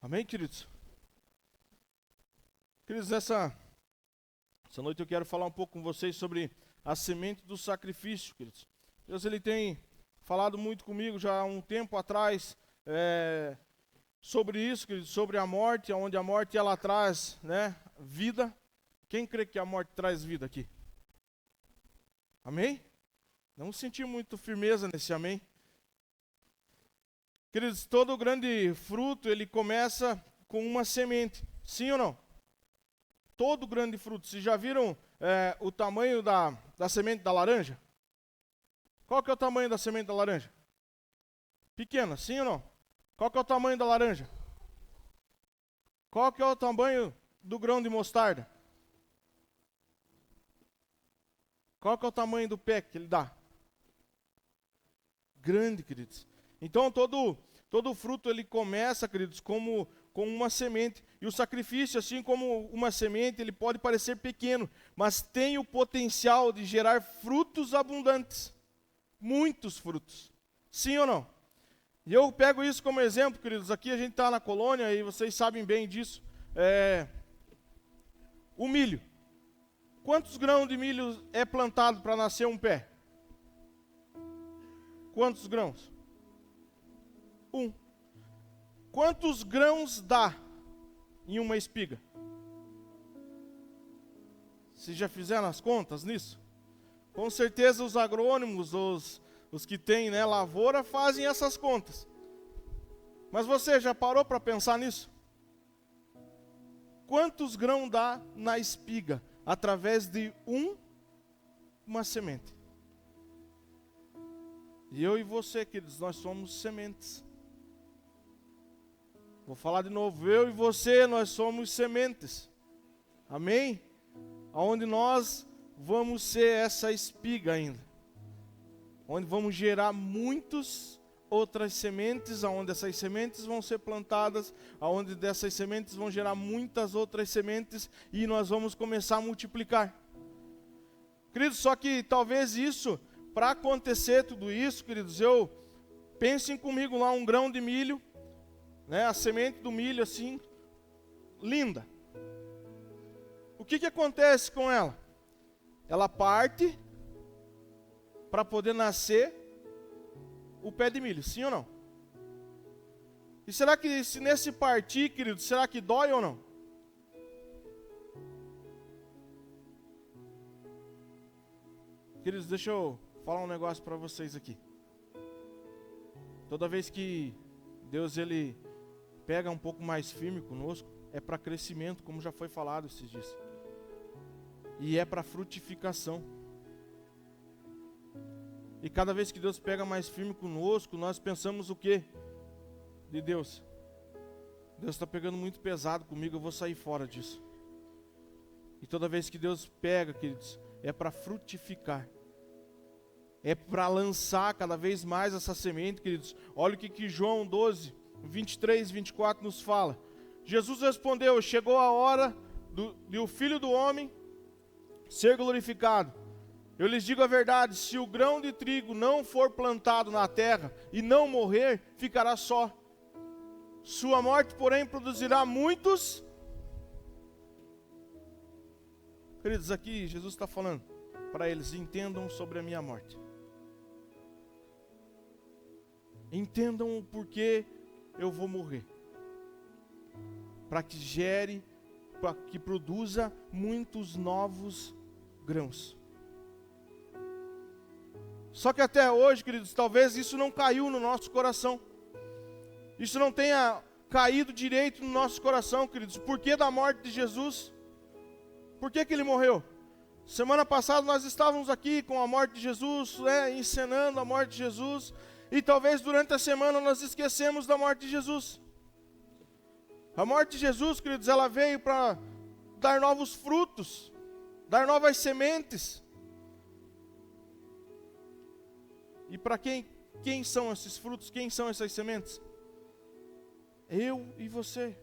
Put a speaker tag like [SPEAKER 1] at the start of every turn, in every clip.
[SPEAKER 1] Amém, queridos? Queridos, essa noite eu quero falar um pouco com vocês sobre a semente do sacrifício, queridos. Deus, Ele tem falado muito comigo já há um tempo atrás sobre isso, queridos, sobre a morte, onde a morte ela traz, vida. Quem crê que a morte traz vida aqui? Amém? Não senti muito firmeza nesse amém. Queridos, todo grande fruto, ele começa com uma semente. Sim ou não? Todo grande fruto. Vocês já viram o tamanho da semente da laranja? Qual que é o tamanho da semente da laranja? Pequena, sim ou não? Qual que é o tamanho da laranja? Qual que é o tamanho do grão de mostarda? Qual que é o tamanho do pé que ele dá? Grande, queridos. Então todo fruto ele começa, queridos, com uma semente. E o sacrifício, assim como uma semente, ele pode parecer pequeno, mas tem o potencial de gerar frutos abundantes. Muitos frutos. Sim ou não? E eu pego isso como exemplo, queridos. Aqui a gente está na colônia e vocês sabem bem disso. O milho. Quantos grãos de milho é plantado para nascer um pé? Quantos grãos? 1. Quantos grãos dá em uma espiga? Vocês já fizeram as contas nisso? Com certeza os agrônomos, os que têm lavoura, fazem essas contas. Mas você já parou para pensar nisso? Quantos grãos dá na espiga através de uma semente? E eu e você, queridos, nós somos sementes. Vou falar de novo, eu e você, nós somos sementes. Amém? Aonde nós vamos ser essa espiga ainda. Onde vamos gerar muitas outras sementes, aonde essas sementes vão ser plantadas, aonde dessas sementes vão gerar muitas outras sementes e nós vamos começar a multiplicar. Queridos, só que talvez isso, para acontecer tudo isso, queridos, pensem comigo lá um grão de milho, a semente do milho assim, linda. O que acontece com ela? Ela parte para poder nascer o pé de milho, sim ou não? E será que se nesse partir, querido, será que dói ou não? Queridos, deixa eu falar um negócio para vocês aqui. Toda vez que Deus ele pega um pouco mais firme conosco, é para crescimento, como já foi falado esses dias. E é para frutificação. E cada vez que Deus pega mais firme conosco, nós pensamos o quê? De Deus. Deus está pegando muito pesado comigo, eu vou sair fora disso. E toda vez que Deus pega, queridos, é para frutificar. É para lançar cada vez mais essa semente, queridos. Olha o que João 12, 23, 24 nos fala. Jesus respondeu, chegou a hora de o Filho do Homem ser glorificado. Eu lhes digo a verdade, se o grão de trigo não for plantado na terra e não morrer, ficará só. Sua morte, porém, produzirá muitos. Queridos, aqui Jesus está falando para eles, entendam sobre a minha morte. Entendam o porquê eu vou morrer. Para que gere, para que produza muitos novos grãos. Só que até hoje, queridos, talvez isso não caiu no nosso coração. Isso não tenha caído direito no nosso coração, queridos. Por que da morte de Jesus? Por que ele morreu? Semana passada nós estávamos aqui com a morte de Jesus, encenando a morte de Jesus. E talvez durante a semana nós esquecemos da morte de Jesus. A morte de Jesus, queridos, ela veio para dar novos frutos, dar novas sementes. E para quem são esses frutos? Quem são essas sementes? Eu e você.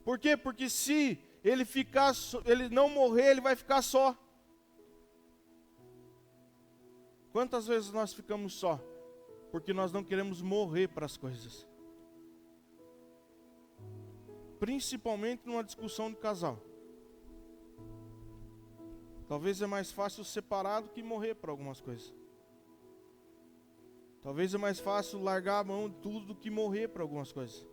[SPEAKER 1] Por quê? Porque se ele não morrer, ele vai ficar só. Quantas vezes nós ficamos só? Porque nós não queremos morrer para as coisas. principalmente numa discussão de casal. Talvez é mais fácil separar do que morrer para algumas coisas. Talvez é mais fácil largar a mão de tudo do que morrer para algumas coisas.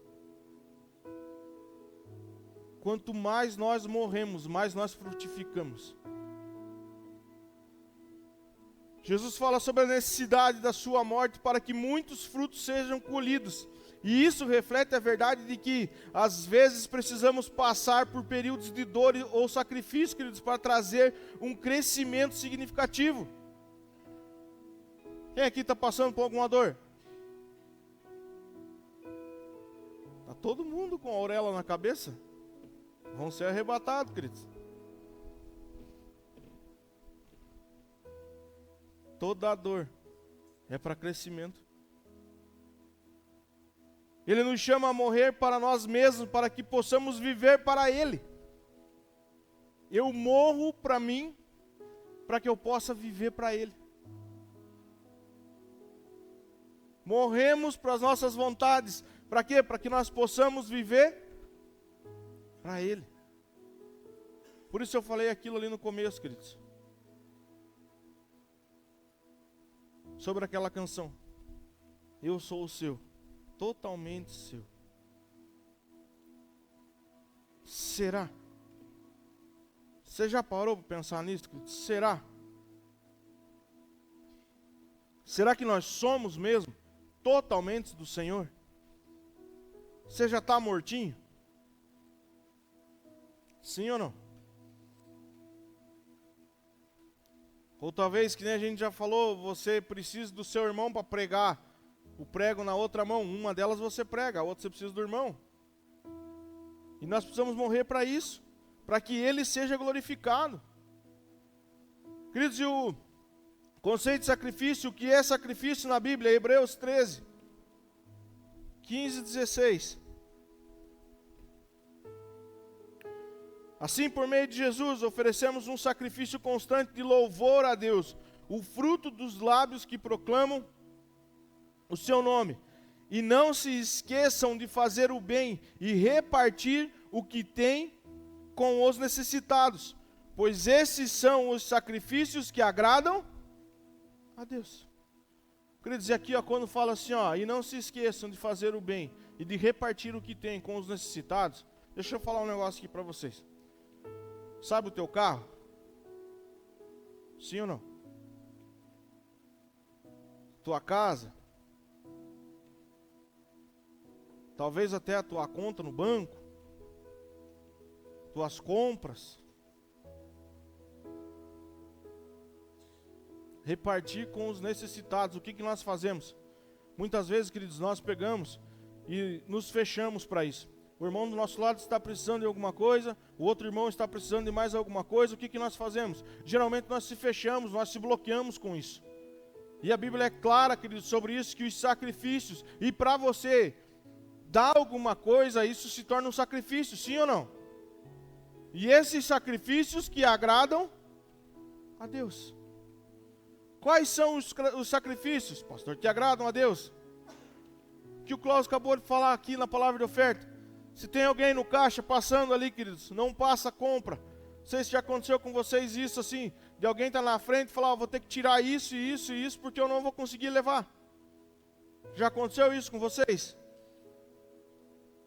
[SPEAKER 1] Quanto mais nós morremos, mais nós frutificamos. Jesus fala sobre a necessidade da sua morte para que muitos frutos sejam colhidos. E isso reflete a verdade de que, às vezes, precisamos passar por períodos de dor ou sacrifício, queridos, para trazer um crescimento significativo. Quem aqui está passando por alguma dor? Está todo mundo com a auréola na cabeça? Vão ser arrebatados, queridos. Toda a dor é para crescimento. Ele nos chama a morrer para nós mesmos, para que possamos viver para Ele. Eu morro para mim, para que eu possa viver para Ele. Morremos para as nossas vontades. Para quê? Para que nós possamos viver para Ele. Por isso eu falei aquilo ali no começo, queridos. Sobre aquela canção. Eu sou o seu. Totalmente seu. Será? Você já parou para pensar nisso, queridos? Será? Será que nós somos mesmo totalmente do Senhor? Você já está mortinho? Sim ou não? Ou talvez, que nem a gente já falou, você precisa do seu irmão para pregar o prego na outra mão. Uma delas você prega, a outra você precisa do irmão. E nós precisamos morrer para isso, para que Ele seja glorificado. Queridos, e o conceito de sacrifício, o que é sacrifício na Bíblia? Hebreus 13, 15 e 16. Assim, por meio de Jesus, oferecemos um sacrifício constante de louvor a Deus, o fruto dos lábios que proclamam o seu nome. E não se esqueçam de fazer o bem e repartir o que tem com os necessitados, pois esses são os sacrifícios que agradam a Deus. Eu queria dizer aqui, quando fala assim, e não se esqueçam de fazer o bem e de repartir o que tem com os necessitados. Deixa eu falar um negócio aqui para vocês. Sabe o teu carro? Sim ou não? Tua casa? Talvez até a tua conta no banco? Tuas compras? Repartir com os necessitados. O que nós fazemos? Muitas vezes, queridos, nós pegamos e nos fechamos para isso. O irmão do nosso lado está precisando de alguma coisa, o outro irmão está precisando de mais alguma coisa. O que nós fazemos? Geralmente nós se fechamos, nós se bloqueamos com isso. E a Bíblia é clara, queridos, sobre isso, que os sacrifícios, e para você dar alguma coisa, isso se torna um sacrifício, sim ou não? E esses sacrifícios que agradam a Deus. Quais são os sacrifícios, pastor, que agradam a Deus? Que o Cláudio acabou de falar aqui na palavra de oferta. Se tem alguém no caixa passando ali, queridos, não passa, compra. Não sei se já aconteceu com vocês isso assim, de alguém estar na frente e falar, vou ter que tirar isso e isso e isso, porque eu não vou conseguir levar. Já aconteceu isso com vocês?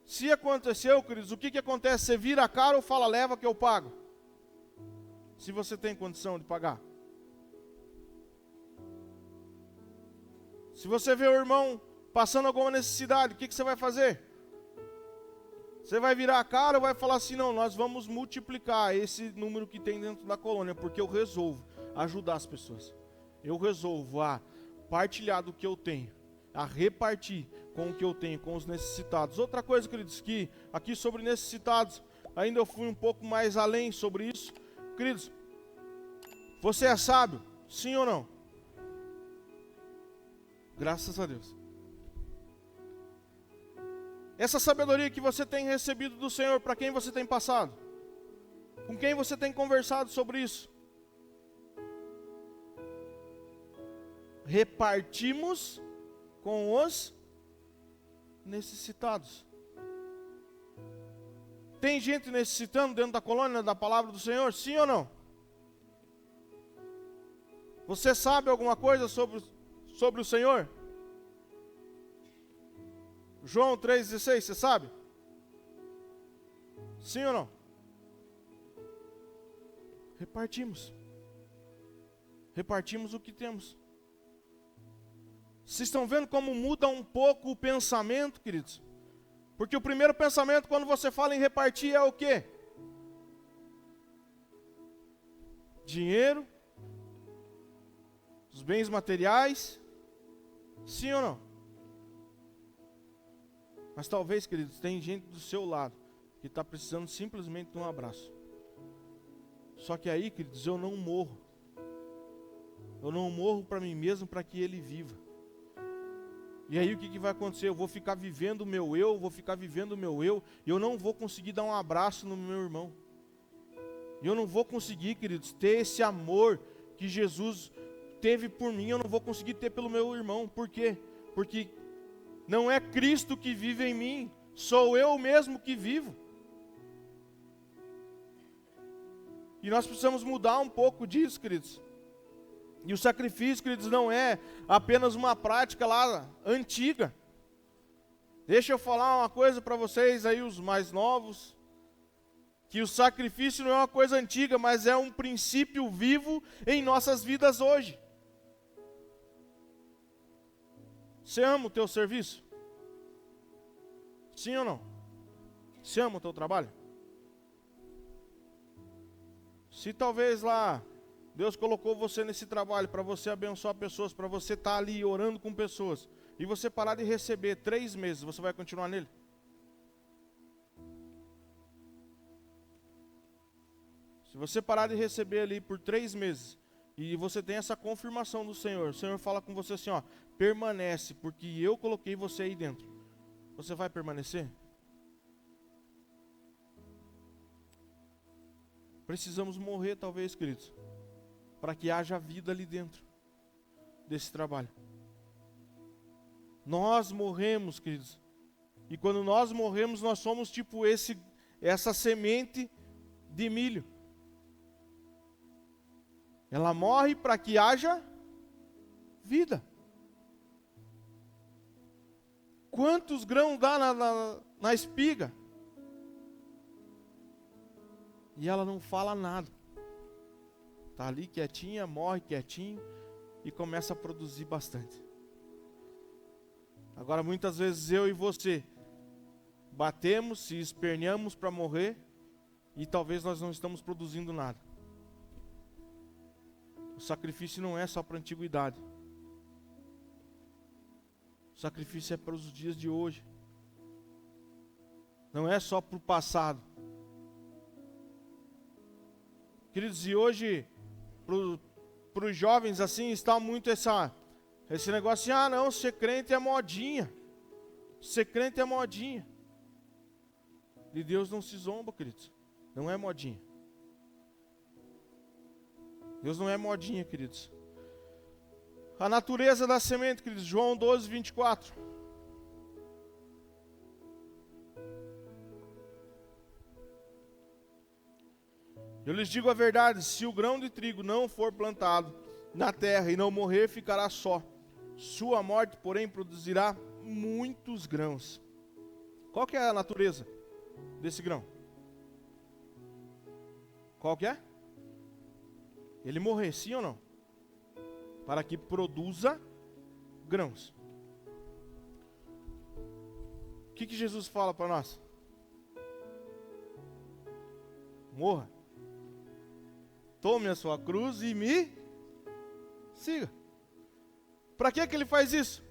[SPEAKER 1] Se aconteceu, queridos, o que acontece? Você vira a cara ou fala, leva que eu pago? Se você tem condição de pagar. Se você vê o irmão passando alguma necessidade, o que você vai fazer? Você vai virar a cara ou vai falar assim, não, nós vamos multiplicar esse número que tem dentro da colônia, porque eu resolvo ajudar as pessoas. Eu resolvo a partilhar do que eu tenho, a repartir com o que eu tenho, com os necessitados. Outra coisa, queridos, que aqui sobre necessitados, ainda eu fui um pouco mais além sobre isso. Queridos, você é sábio? Sim ou não? Graças a Deus. Essa sabedoria que você tem recebido do Senhor, para quem você tem passado? Com quem você tem conversado sobre isso? Repartimos com os necessitados. Tem gente necessitando dentro da colônia da palavra do Senhor? Sim ou não? Você sabe alguma coisa sobre o Senhor? João 3,16, você sabe? Sim ou não? Repartimos. Repartimos o que temos. Vocês estão vendo como muda um pouco o pensamento, queridos? Porque o primeiro pensamento quando você fala em repartir é o quê? Dinheiro, os bens materiais, sim ou não? Mas talvez, queridos, tem gente do seu lado que está precisando simplesmente de um abraço. Só que aí, queridos, eu não morro. Eu não morro para mim mesmo para que ele viva. E aí o que vai acontecer? Eu vou ficar vivendo o meu eu, e eu não vou conseguir dar um abraço no meu irmão. E eu não vou conseguir, queridos, ter esse amor que Jesus teve por mim, eu não vou conseguir ter pelo meu irmão. Por quê? Porque não é Cristo que vive em mim, sou eu mesmo que vivo. E nós precisamos mudar um pouco disso, queridos. E o sacrifício, queridos, não é apenas uma prática lá antiga. Deixa eu falar uma coisa para vocês aí, os mais novos. Que o sacrifício não é uma coisa antiga, mas é um princípio vivo em nossas vidas hoje. Você ama o teu serviço? Sim ou não? Você ama o teu trabalho? Se talvez lá Deus colocou você nesse trabalho para você abençoar pessoas, para você estar ali orando com pessoas, e você parar de receber 3 meses, você vai continuar nele? Se você parar de receber ali por 3 meses, e você tem essa confirmação do Senhor, o Senhor fala com você assim, ó, permanece, porque eu coloquei você aí dentro. Você vai permanecer? Precisamos morrer talvez, queridos, para que haja vida ali dentro desse trabalho. Nós morremos, queridos, e quando nós morremos, nós somos tipo essa semente de milho. Ela morre para que haja vida. Quantos grãos dá na espiga? E ela não fala nada. Está ali quietinha, morre quietinho e começa a produzir bastante. Agora muitas vezes eu e você batemos, se esperneamos para morrer e talvez nós não estamos produzindo nada. O sacrifício não é só para a antiguidade. O sacrifício é para os dias de hoje. Não é só para o passado. Queridos, e hoje, para os jovens assim, está muito esse negócio assim, não, ser crente é modinha. Ser crente é modinha. De Deus não se zomba, queridos. Não é modinha. Deus não é modinha, queridos. A natureza da semente, queridos, João 12, 24. Eu lhes digo a verdade, se o grão de trigo não for plantado na terra e não morrer, ficará só. Sua morte, porém, produzirá muitos grãos. Qual que é a natureza desse grão? Qual que é? Ele morrer, sim ou não? Para que produza grãos. O que Jesus fala para nós? Morra. Tome a sua cruz e me siga. Para que ele faz isso?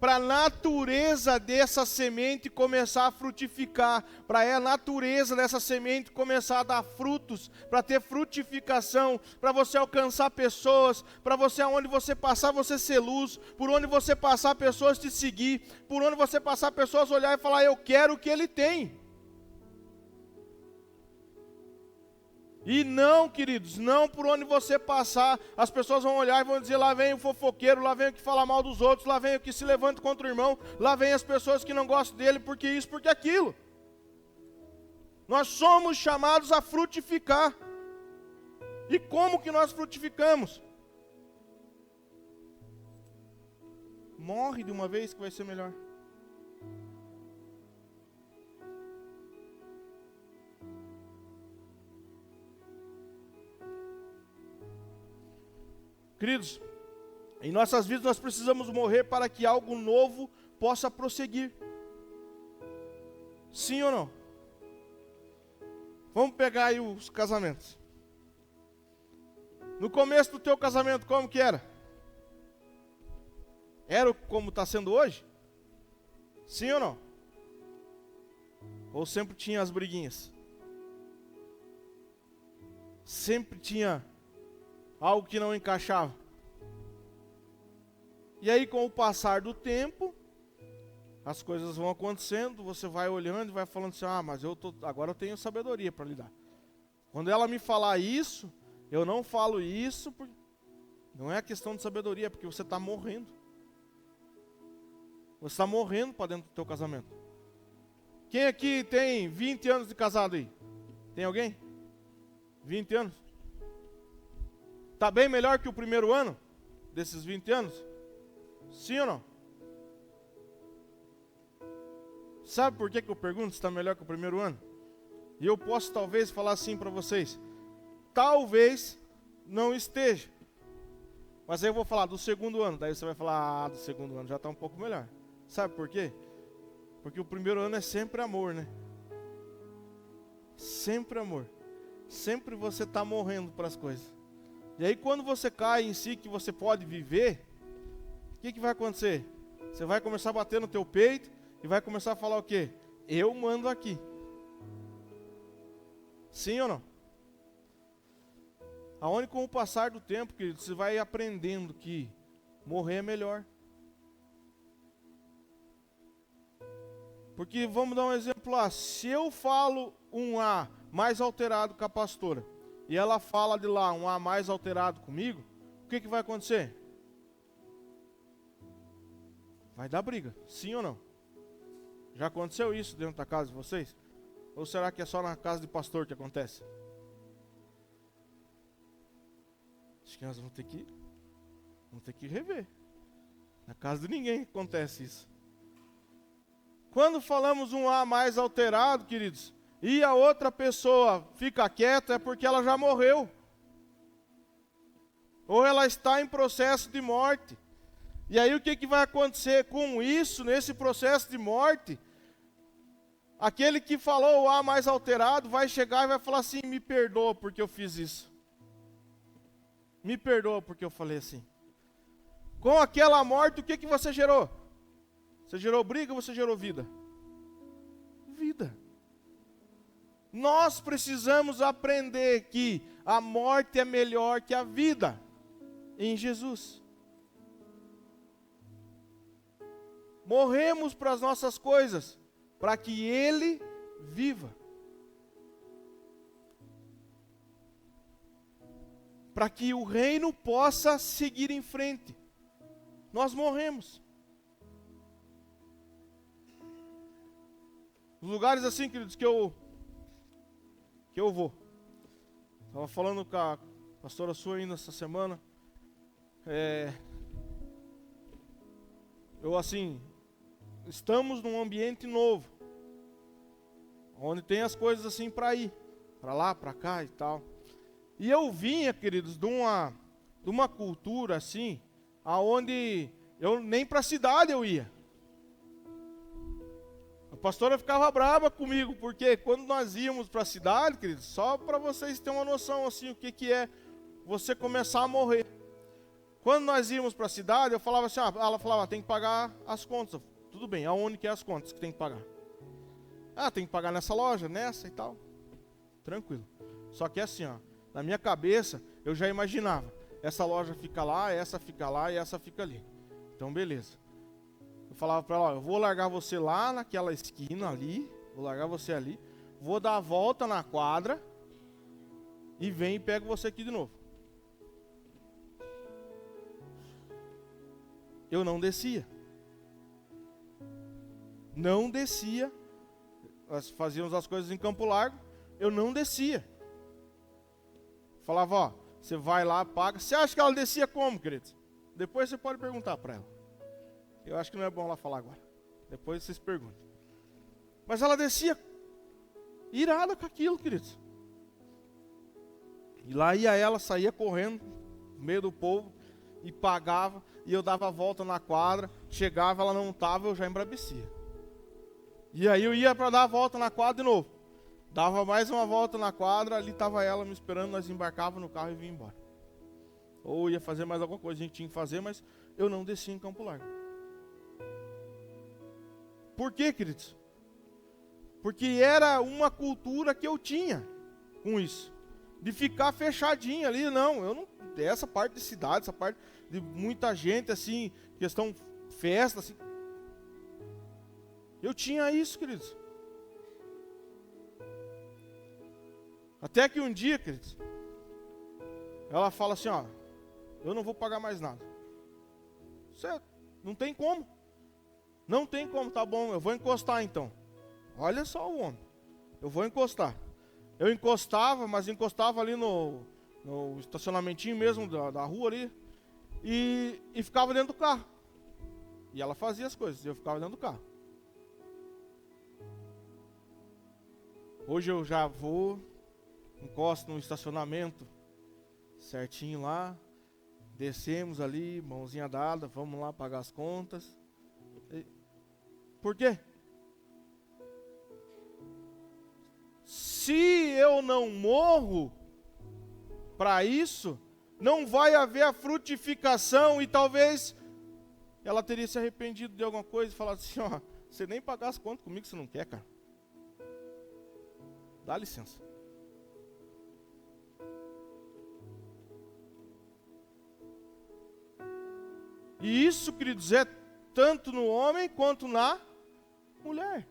[SPEAKER 1] Para a natureza dessa semente começar a frutificar, para a natureza dessa semente começar a dar frutos, para ter frutificação, para você alcançar pessoas, para você, aonde você passar, você ser luz, por onde você passar, pessoas te seguir, por onde você passar, pessoas olhar e falar, eu quero o que ele tem. E não, queridos, não por onde você passar, as pessoas vão olhar e vão dizer, lá vem o fofoqueiro, lá vem o que fala mal dos outros, lá vem o que se levanta contra o irmão, lá vem as pessoas que não gostam dele, porque isso, porque aquilo. Nós somos chamados a frutificar. E como que nós frutificamos? Morre de uma vez que vai ser melhor. Queridos, em nossas vidas nós precisamos morrer para que algo novo possa prosseguir. Sim ou não? Vamos pegar aí os casamentos. No começo do teu casamento, como que era? Era como está sendo hoje? Sim ou não? Ou sempre tinha as briguinhas? Sempre tinha algo que não encaixava. E aí, com o passar do tempo, as coisas vão acontecendo, você vai olhando e vai falando assim, mas agora eu tenho sabedoria para lidar. Quando ela me falar isso, eu não falo isso, não é questão de sabedoria, é porque você está morrendo. Você está morrendo para dentro do teu casamento. Quem aqui tem 20 anos de casado aí? Tem alguém? 20 anos? Está bem melhor que o primeiro ano desses 20 anos? Sim ou não? Sabe por que eu pergunto se está melhor que o primeiro ano? E eu posso talvez falar assim para vocês. Talvez não esteja. Mas aí eu vou falar do segundo ano. Daí você vai falar, do segundo ano já está um pouco melhor. Sabe por quê? Porque o primeiro ano é sempre amor, né? Sempre amor. Sempre você está morrendo para as coisas. E aí quando você cai em si que você pode viver, o que vai acontecer? Você vai começar a bater no teu peito e vai começar a falar o quê? Eu mando aqui. Sim ou não? Aonde com o passar do tempo, querido, você vai aprendendo que morrer é melhor. Porque vamos dar um exemplo lá. Se eu falo um A mais alterado com a pastora, e ela fala de lá um A mais alterado comigo, o que vai acontecer? Vai dar briga, sim ou não? Já aconteceu isso dentro da casa de vocês? Ou será que é só na casa de pastor que acontece? Acho que nós vamos ter que rever. Na casa de ninguém acontece isso. Quando falamos um A mais alterado, queridos, e a outra pessoa fica quieta, é porque ela já morreu. Ou ela está em processo de morte. E aí o que vai acontecer com isso, nesse processo de morte? Aquele que falou o A mais alterado vai chegar e vai falar assim, me perdoa porque eu fiz isso. Me perdoa porque eu falei assim. Com aquela morte, o que você gerou? Você gerou briga ou você gerou vida? Vida. Nós precisamos aprender que a morte é melhor que a vida em Jesus. Morremos para as nossas coisas, para que Ele viva. Para que o reino possa seguir em frente. Nós morremos. Os lugares assim, queridos, que eu vou. Estava falando com a pastora sua ainda essa semana. Estamos num ambiente novo. Onde tem as coisas assim para ir. Para lá, para cá e tal. E eu vinha, queridos, de uma cultura assim, aonde eu nem para a cidade eu ia. A pastora ficava brava comigo, porque quando nós íamos para a cidade, queridos, só para vocês terem uma noção assim, o que é você começar a morrer. Quando nós íamos para a cidade, eu falava assim, ela falava, tem que pagar as contas. Tudo bem, aonde que é as contas que tem que pagar? Tem que pagar nessa loja, nessa e tal. Tranquilo. Só que assim, na minha cabeça, eu já imaginava. Essa loja fica lá, essa fica lá e essa fica ali. Então, beleza. Eu falava para ela, eu vou largar você lá naquela esquina ali, vou largar você ali, vou dar a volta na quadra e vem e pego você aqui de novo. Eu não descia. Não descia. nós fazíamos as coisas em Campo Largo, eu não descia. Falava, ó, você vai lá, paga. Você acha que ela descia como, queridos? Depois você pode perguntar para ela. Eu acho que não é bom ela falar agora. Depois vocês perguntam. Mas ela descia irada com aquilo, queridos. E lá ia ela, saía correndo, no meio do povo, e pagava, e eu dava a volta na quadra, chegava, ela não estava, eu já embrabecia. E aí eu ia para dar a volta na quadra de novo. Dava mais uma volta na quadra, ali estava ela me esperando, nós embarcávamos no carro e vinha embora. Ou ia fazer mais alguma coisa, a gente tinha que fazer, mas eu não descia em Campo Largo. Por quê, queridos? Porque era uma cultura que eu tinha com isso. De ficar fechadinho ali, não, eu não, essa parte de cidade, essa parte de muita gente, assim, questão festa, assim. Eu tinha isso, queridos. Até que um dia, queridos, ela fala assim, ó, eu não vou pagar mais nada. Certo? Não tem como. Não tem como, tá bom, eu vou encostar então. Olha só o homem. Eu vou encostar. Eu encostava, mas encostava ali no estacionamentinho mesmo da rua ali. E ficava dentro do carro. E ela fazia as coisas, eu ficava dentro do carro. Hoje eu já vou, encosto no estacionamento, certinho lá. Descemos ali, mãozinha dada, vamos lá pagar as contas. Por quê? Se eu não morro para isso, não vai haver a frutificação e talvez ela teria se arrependido de alguma coisa e falado assim, ó, você nem pagar as contas comigo, você não quer, cara. Dá licença. E isso, queridos, é tanto no homem quanto na mulher.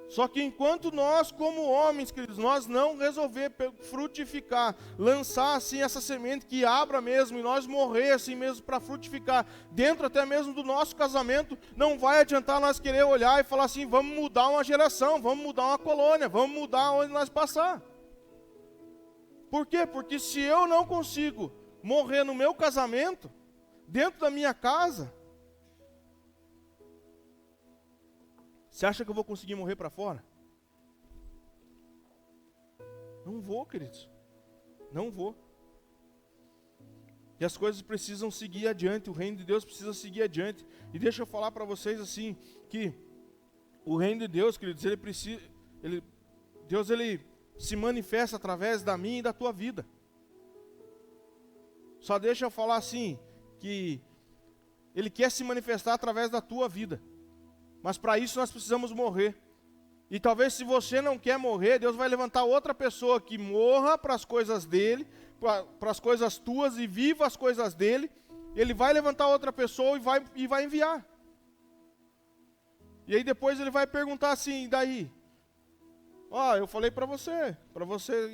[SPEAKER 1] Só que enquanto nós, como homens, queridos, nós não resolver frutificar, lançar assim essa semente que abra mesmo e nós morrer assim mesmo para frutificar, dentro até mesmo do nosso casamento, não vai adiantar nós querer olhar e falar assim, vamos mudar uma geração, vamos mudar uma colônia, vamos mudar onde nós passar. Por quê? Porque se eu não consigo morrer no meu casamento, dentro da minha casa, você acha que eu vou conseguir morrer para fora? Não vou, queridos. Não vou. E as coisas precisam seguir adiante, o reino de Deus precisa seguir adiante. E deixa eu falar para vocês assim, que o reino de Deus, queridos, Deus se manifesta através da minha e da tua vida. Só deixa eu falar assim, que Ele quer se manifestar através da tua vida. Mas para isso nós precisamos morrer. E talvez se você não quer morrer, Deus vai levantar outra pessoa que morra para as coisas dele, para as coisas tuas e viva as coisas dele. Ele vai levantar outra pessoa e vai enviar. E aí depois ele vai perguntar assim, e daí? Ó, eu falei para você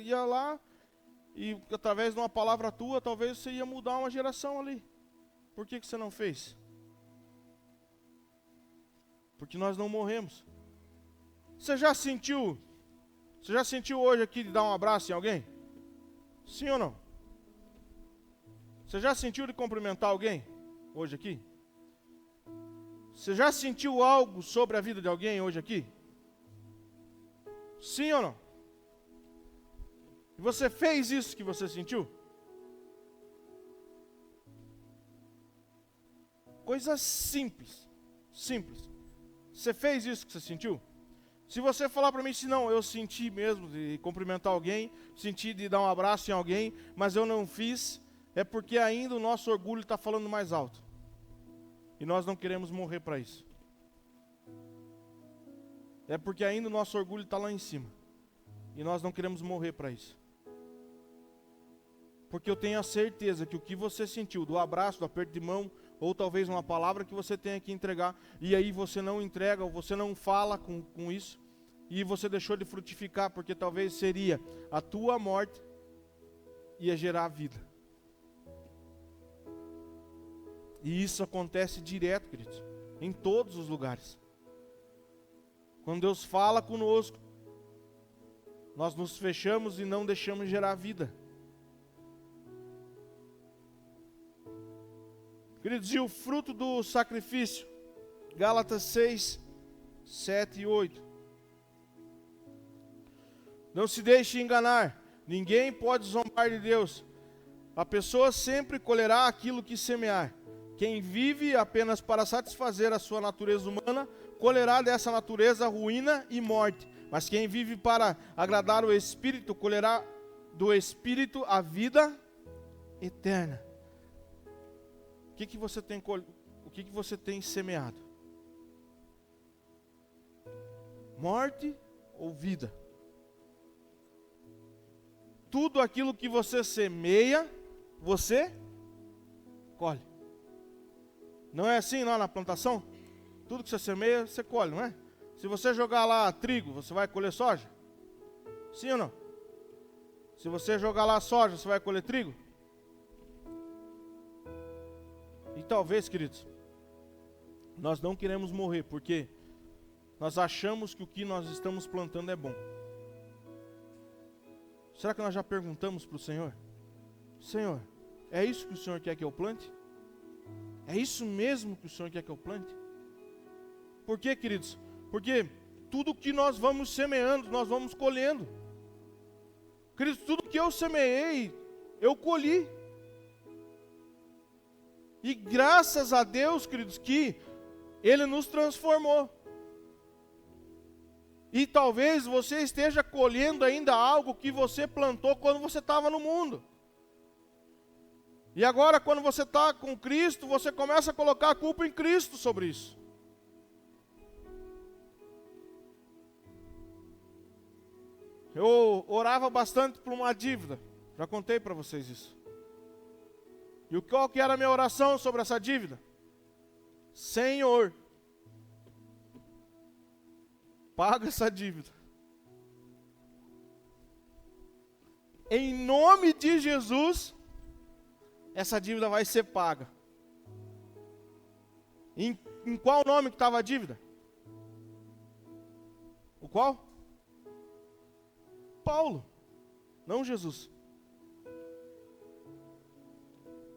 [SPEAKER 1] ia lá e através de uma palavra tua, talvez você ia mudar uma geração ali. Por que você não fez? Porque nós não morremos. Você já sentiu hoje aqui de dar um abraço em alguém? Sim ou não? Você já sentiu de cumprimentar alguém hoje aqui? Você já sentiu algo sobre a vida de alguém hoje aqui? Sim ou não? E você fez isso que você sentiu? Coisa simples. Simples. Você fez isso que você sentiu? Se você falar para mim, se não, eu senti mesmo de cumprimentar alguém, senti de dar um abraço em alguém, mas eu não fiz, é porque ainda o nosso orgulho está falando mais alto. E nós não queremos morrer para isso. É porque ainda o nosso orgulho está lá em cima. E nós não queremos morrer para isso. Porque eu tenho a certeza que o que você sentiu, do abraço, do aperto de mão, ou talvez uma palavra que você tenha que entregar, e aí você não entrega, ou você não fala com isso, e você deixou de frutificar, porque talvez seria a tua morte, ia gerar a vida. E isso acontece direto, queridos, em todos os lugares. Quando Deus fala conosco, nós nos fechamos e não deixamos gerar vida. Queridos, e o fruto do sacrifício? Gálatas 6, 7 e 8. Não se deixe enganar, ninguém pode zombar de Deus. A pessoa sempre colherá aquilo que semear. Quem vive apenas para satisfazer a sua natureza humana, colherá dessa natureza ruína e morte. Mas quem vive para agradar o Espírito, colherá do Espírito a vida eterna. O que você tem semeado? Morte ou vida? Tudo aquilo que você semeia, você colhe. Não é assim lá na plantação? Tudo que você semeia, você colhe, não é? Se você jogar lá trigo, você vai colher soja? Sim ou não? Se você jogar lá soja, você vai colher trigo? E talvez, queridos, nós não queremos morrer, porque nós achamos que o que nós estamos plantando é bom. Será que nós já perguntamos para o Senhor? Senhor, é isso que o Senhor quer que eu plante? É isso mesmo que o Senhor quer que eu plante? Por quê, queridos? Porque tudo que nós vamos semeando, nós vamos colhendo. Queridos, tudo que eu semeei, eu colhi. E graças a Deus, queridos, que Ele nos transformou. E talvez você esteja colhendo ainda algo que você plantou quando você estava no mundo. E agora, quando você está com Cristo, você começa a colocar a culpa em Cristo sobre isso. Eu orava bastante por uma dívida. Já contei para vocês isso. E qual que era a minha oração sobre essa dívida? Senhor, paga essa dívida. Em nome de Jesus, essa dívida vai ser paga. Em qual nome que estava a dívida? O qual? Paulo, não Jesus.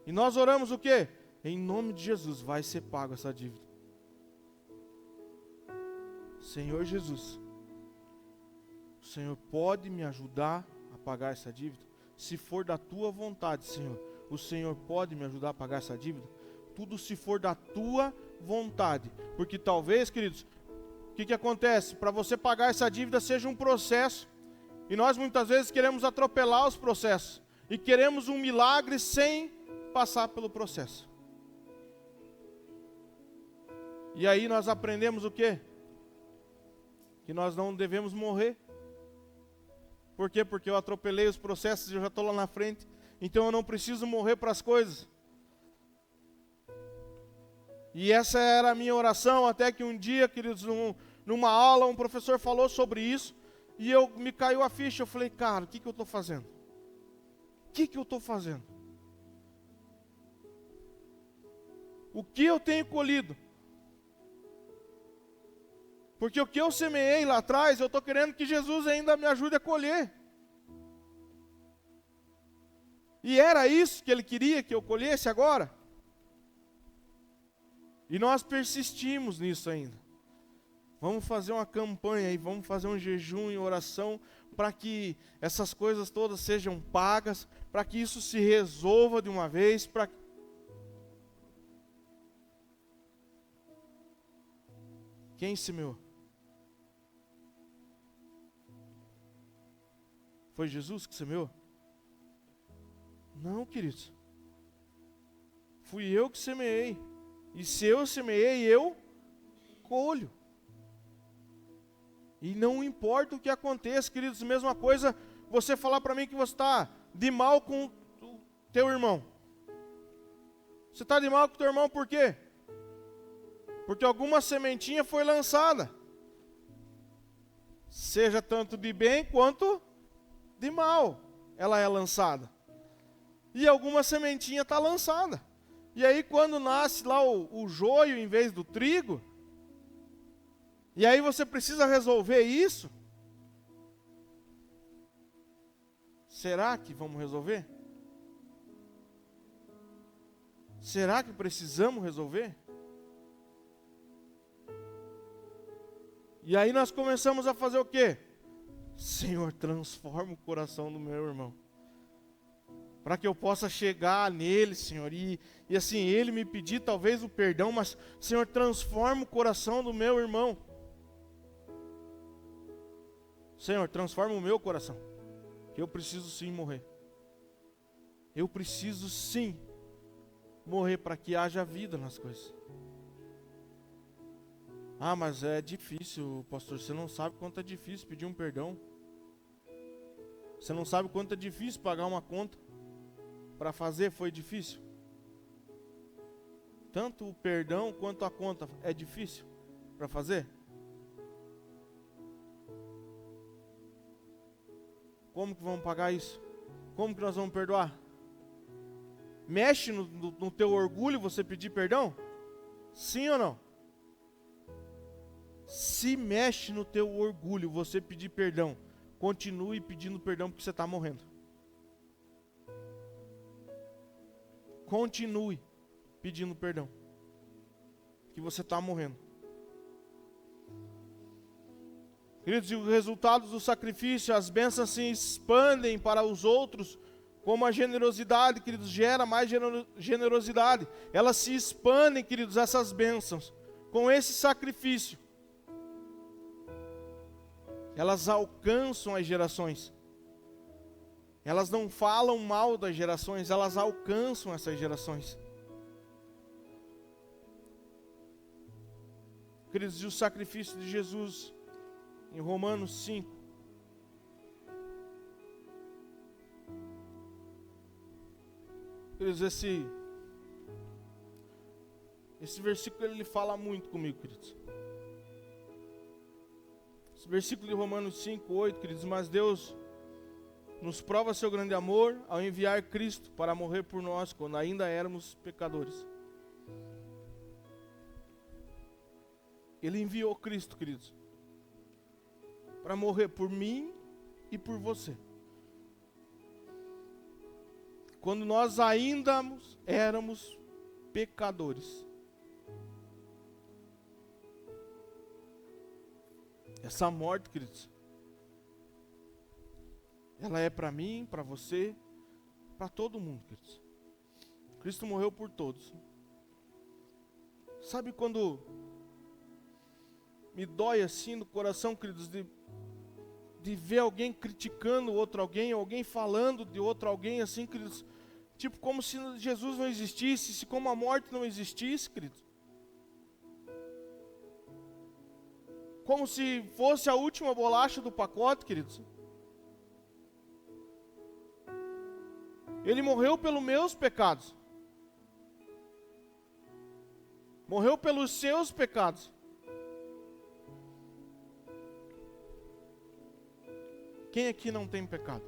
[SPEAKER 1] E nós oramos o quê? Em nome de Jesus, vai ser pago essa dívida. Senhor Jesus, o Senhor pode me ajudar a pagar essa dívida? Se for da tua vontade, Senhor, o Senhor pode me ajudar a pagar essa dívida? Tudo se for da tua vontade. Porque talvez, queridos, o que acontece? Para você pagar essa dívida seja um processo. E nós muitas vezes queremos atropelar os processos. E queremos um milagre sem passar pelo processo. E aí nós aprendemos o quê? Que nós não devemos morrer. Por quê? Porque eu atropelei os processos e eu já estou lá na frente. Então eu não preciso morrer para as coisas. E essa era a minha oração, até que um dia, queridos, numa aula, um professor falou sobre isso. E me caiu a ficha, eu falei, cara, o que eu estou fazendo? O que eu estou fazendo? O que eu tenho colhido? Porque o que eu semeei lá atrás, eu estou querendo que Jesus ainda me ajude a colher. E era isso que Ele queria que eu colhesse agora? E nós persistimos nisso ainda. Vamos fazer uma campanha aí, vamos fazer um jejum e oração para que essas coisas todas sejam pagas, para que isso se resolva de uma vez, Quem semeou? Foi Jesus que semeou? Não, queridos. Fui eu que semeei. E se eu semeei, eu colho. E não importa o que aconteça, queridos, mesma coisa, você falar para mim que você está de mal com o teu irmão. Você está de mal com o teu irmão por quê? Porque alguma sementinha foi lançada. Seja tanto de bem quanto de mal, ela é lançada. E alguma sementinha está lançada. E aí quando nasce lá o joio em vez do trigo, E aí você precisa resolver isso? Será que vamos resolver? Será que precisamos resolver? E aí nós começamos a fazer o quê? Senhor, transforma o coração do meu irmão, para que eu possa chegar nele, Senhor, e assim, ele me pedir talvez o perdão, mas, Senhor, transforma o coração do meu irmão. Senhor, transforma o meu coração, que eu preciso sim morrer. Eu preciso sim morrer para que haja vida nas coisas. Ah, mas é difícil, pastor, você não sabe quanto é difícil pedir um perdão. Você não sabe quanto é difícil pagar uma conta. Para fazer foi difícil. Tanto o perdão quanto a conta é difícil para fazer. Como que vamos pagar isso? Como que nós vamos perdoar? Mexe no teu orgulho você pedir perdão? Sim ou não? Se mexe no teu orgulho você pedir perdão, continue pedindo perdão porque você está morrendo. Continue pedindo perdão, que você está morrendo. Queridos, e os resultados do sacrifício, as bênçãos se expandem para os outros, como a generosidade, queridos, gera mais generosidade. Elas se expandem, queridos, essas bênçãos, com esse sacrifício. Elas alcançam as gerações. Elas não falam mal das gerações, elas alcançam essas gerações. Queridos, e o sacrifício de Jesus, em Romanos 5. Queridos, esse versículo ele fala muito comigo, queridos. Esse versículo de Romanos 5, 8, queridos, mas Deus nos prova seu grande amor ao enviar Cristo para morrer por nós quando ainda éramos pecadores. Ele enviou Cristo, queridos, para morrer por mim e por você. Quando nós ainda éramos pecadores. Essa morte, queridos, ela é para mim, para você, para todo mundo, queridos. Cristo morreu por todos. Sabe quando me dói assim no coração, queridos, de ver alguém criticando outro alguém, alguém falando de outro alguém assim, queridos, tipo como se Jesus não existisse, se como a morte não existisse, queridos. Como se fosse a última bolacha do pacote, queridos. Ele morreu pelos meus pecados. Morreu pelos seus pecados. Quem aqui não tem pecado?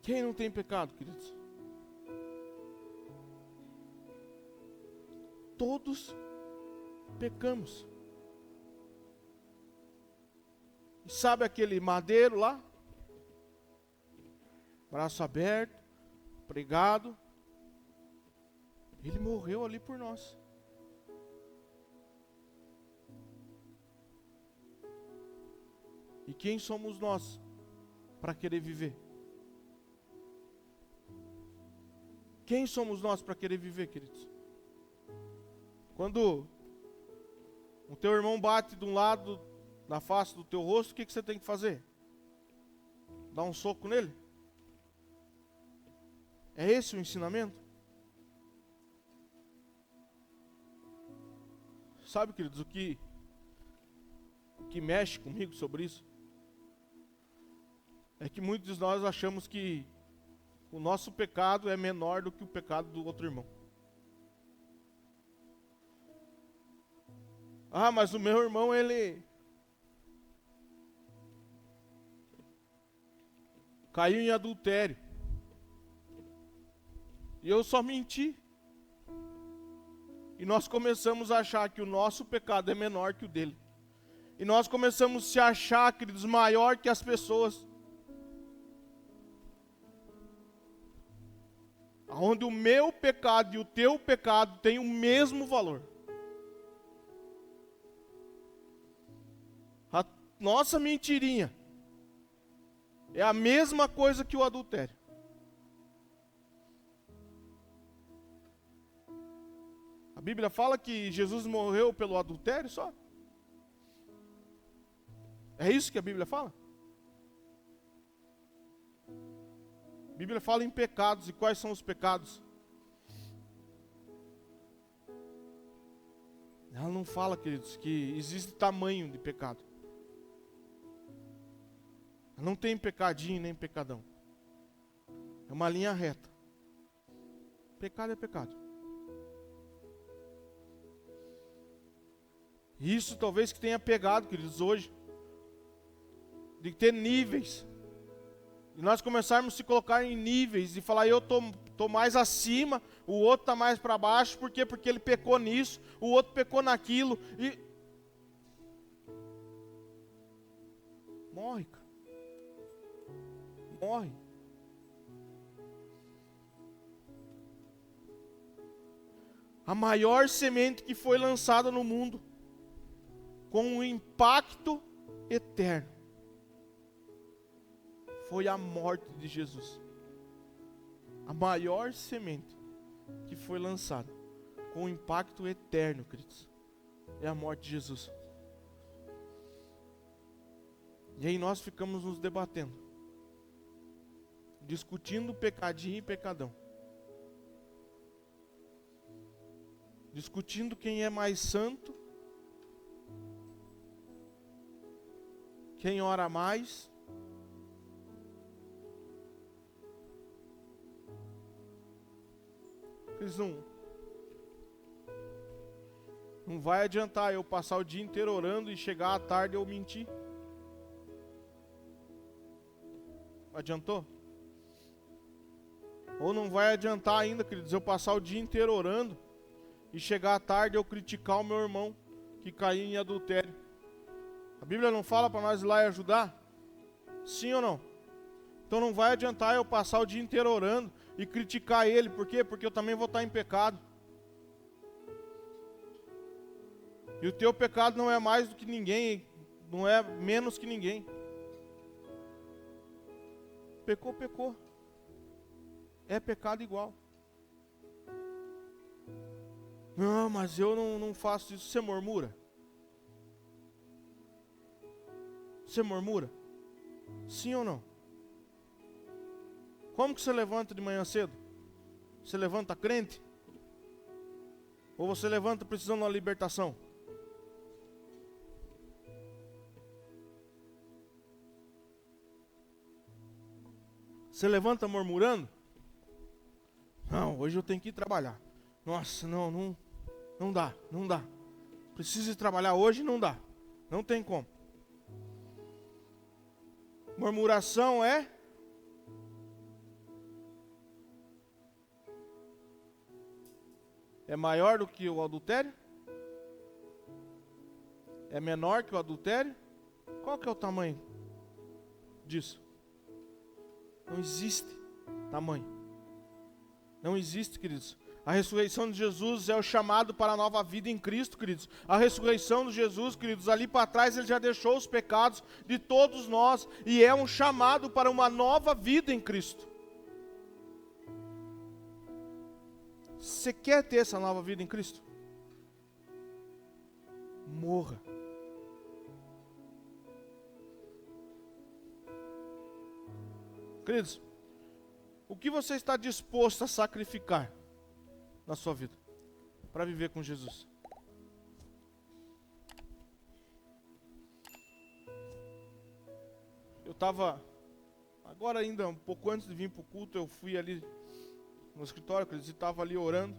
[SPEAKER 1] Quem não tem pecado, queridos? Todos pecamos. E sabe aquele madeiro lá? Braço aberto, pregado. Ele morreu ali por nós. E quem somos nós para querer viver? Quem somos nós para querer viver, queridos? Quando o teu irmão bate de um lado na face do teu rosto, o que você tem que fazer? Dar um soco nele? É esse o ensinamento? Sabe, queridos, o que mexe comigo sobre isso? É que muitos de nós achamos que o nosso pecado é menor do que o pecado do outro irmão. Ah, mas o meu irmão, ele caiu em adultério. E eu só menti. E nós começamos a achar que o nosso pecado é menor que o dele. E nós começamos a se achar, queridos, maior que as pessoas. Onde o meu pecado e o teu pecado têm o mesmo valor. A nossa mentirinha é a mesma coisa que o adultério. A Bíblia fala que Jesus morreu pelo adultério só? É isso que a Bíblia fala? A Bíblia fala em pecados. E quais são os pecados? Ela não fala, queridos, que existe tamanho de pecado. Não tem pecadinho nem pecadão. É uma linha reta. Pecado é pecado. Isso talvez que tenha pegado, queridos, hoje. De ter níveis. E nós começarmos a se colocar em níveis. E falar, eu tô mais acima, o outro está mais para baixo. Por quê? Porque ele pecou nisso, o outro pecou naquilo. E morre, cara. Morre. A maior semente que foi lançada no mundo, com um impacto eterno, foi a morte de Jesus. A maior semente que foi lançada, com um impacto eterno, queridos, é a morte de Jesus. E aí nós ficamos nos debatendo, discutindo pecadinho e pecadão, discutindo quem é mais santo, quem ora mais. Eles não vai adiantar eu passar o dia inteiro orando e chegar à tarde eu mentir. Adiantou? Ou não vai adiantar ainda, queridos, eu passar o dia inteiro orando e chegar à tarde eu criticar o meu irmão que caiu em adultério. A Bíblia não fala para nós ir lá e ajudar? Sim ou não? Então não vai adiantar eu passar o dia inteiro orando e criticar ele. Por quê? Porque eu também vou estar em pecado. E o teu pecado não é mais do que ninguém, não é menos que ninguém. Pecou, pecou. É pecado igual. Não, mas eu não faço isso. Você murmura? Você murmura? Sim ou não? Como que você levanta de manhã cedo? Você levanta crente? Ou você levanta precisando de uma libertação? Você levanta murmurando? Não, hoje eu tenho que ir trabalhar. Nossa, não dá. Preciso ir trabalhar hoje, não dá. Não tem como. Murmuração é maior do que o adultério? É menor que o adultério? Qual que é o tamanho disso? Não existe tamanho. Não existe, queridos. A ressurreição de Jesus é o chamado para a nova vida em Cristo, queridos. A ressurreição de Jesus, queridos, ali para trás ele já deixou os pecados de todos nós. E é um chamado para uma nova vida em Cristo. Você quer ter essa nova vida em Cristo? Morra. Queridos, o que você está disposto a sacrificar na sua vida para viver com Jesus? Eu estava, agora ainda um pouco antes de vir para o culto, eu fui ali no escritório, queridos, e estava ali orando.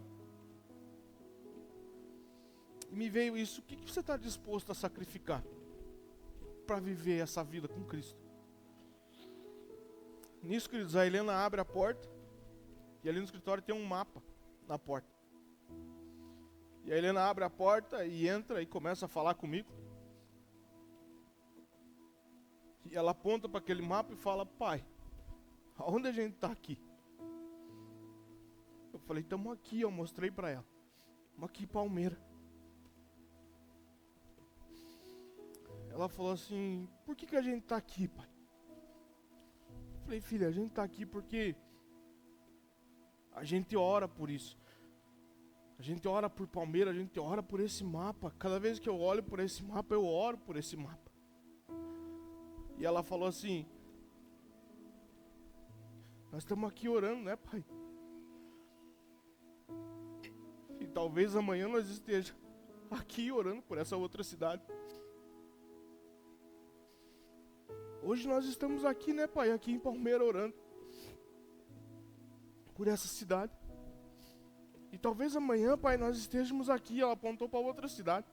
[SPEAKER 1] E me veio isso, o que você está disposto a sacrificar para viver essa vida com Cristo? Nisso, queridos, a Helena abre a porta E ali no escritório tem um mapa na porta. E a Helena abre a porta e entra e começa a falar comigo. E ela aponta para aquele mapa e fala: pai, aonde a gente está aqui? Eu falei: estamos aqui, eu mostrei para ela. Estamos aqui em Palmeira. Ela falou assim: por que a gente está aqui, pai? Eu falei: filha, a gente está aqui porque a gente ora por isso. A gente ora por Palmeira, a gente ora por esse mapa. Cada vez que eu olho por esse mapa, eu oro por esse mapa. E ela falou assim: nós estamos aqui orando, né, pai? E talvez amanhã nós estejamos aqui orando por essa outra cidade. Hoje nós estamos aqui, né, pai? Aqui em Palmeira orando por essa cidade. E talvez amanhã, pai, nós estejamos aqui. Ela apontou para outra cidade.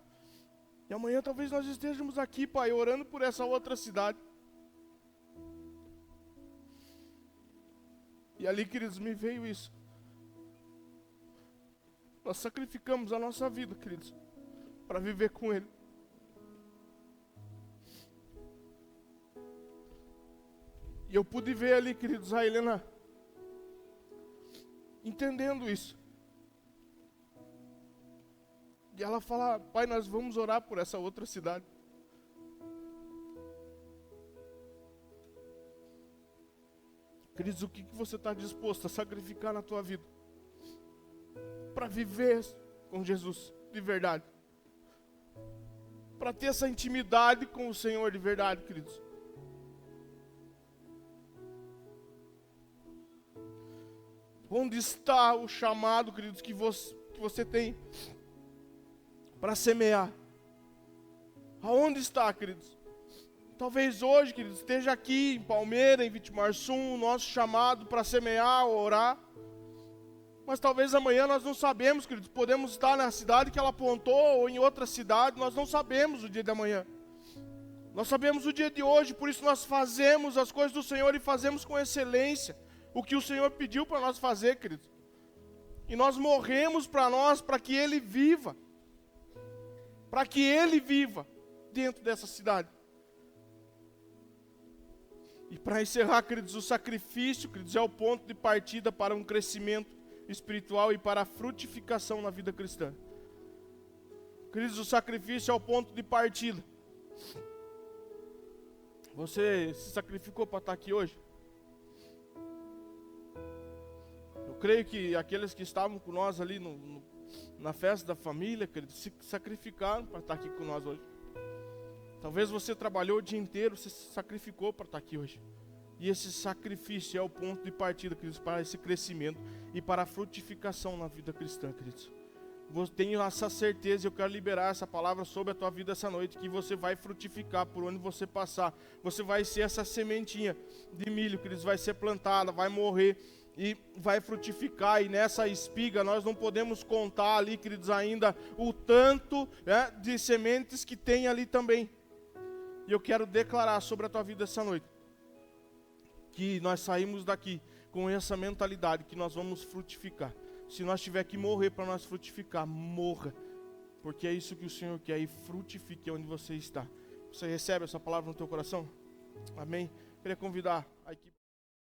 [SPEAKER 1] E amanhã talvez nós estejamos aqui, pai, orando por essa outra cidade. E ali, queridos, me veio isso. Nós sacrificamos a nossa vida, queridos, para viver com Ele. E eu pude ver ali, queridos, a Helena entendendo isso. E ela fala: pai, nós vamos orar por essa outra cidade. Queridos, o que você está disposto a sacrificar na tua vida para viver com Jesus de verdade? Para ter essa intimidade com o Senhor de verdade, queridos. Onde está o chamado, queridos, que você tem para semear? Aonde está, queridos? Talvez hoje, queridos, esteja aqui em Palmeira, em Vitimarsum, o nosso chamado para semear, orar. Mas talvez amanhã nós não sabemos, queridos. Podemos estar na cidade que ela apontou ou em outra cidade. Nós não sabemos o dia de amanhã. Nós sabemos o dia de hoje, por isso nós fazemos as coisas do Senhor e fazemos com excelência o que o Senhor pediu para nós fazer, queridos. E nós morremos para nós, para que Ele viva. Para que Ele viva dentro dessa cidade. E para encerrar, queridos, o sacrifício, queridos, é o ponto de partida para um crescimento espiritual e para a frutificação na vida cristã. Queridos, o sacrifício é o ponto de partida. Você se sacrificou para estar aqui hoje? Eu creio que aqueles que estavam com nós ali na festa da família, queridos, se sacrificaram para estar aqui com nós hoje. Talvez você trabalhou o dia inteiro, você se sacrificou para estar aqui hoje. E esse sacrifício é o ponto de partida, queridos, para esse crescimento e para a frutificação na vida cristã, queridos. Eu tenho essa certeza, eu quero liberar essa palavra sobre a tua vida essa noite, que você vai frutificar por onde você passar. Você vai ser essa sementinha de milho, queridos, vai ser plantada, vai morrer e vai frutificar. E nessa espiga nós não podemos contar ali, queridos, ainda o tanto, né, de sementes que tem ali também. E eu quero declarar sobre a tua vida essa noite, que nós saímos daqui com essa mentalidade, que nós vamos frutificar. Se nós tiver que morrer para nós frutificar, morra. Porque é isso que o Senhor quer, e frutifique onde você está. Você recebe essa palavra no teu coração? Amém? Queria convidar a equipe.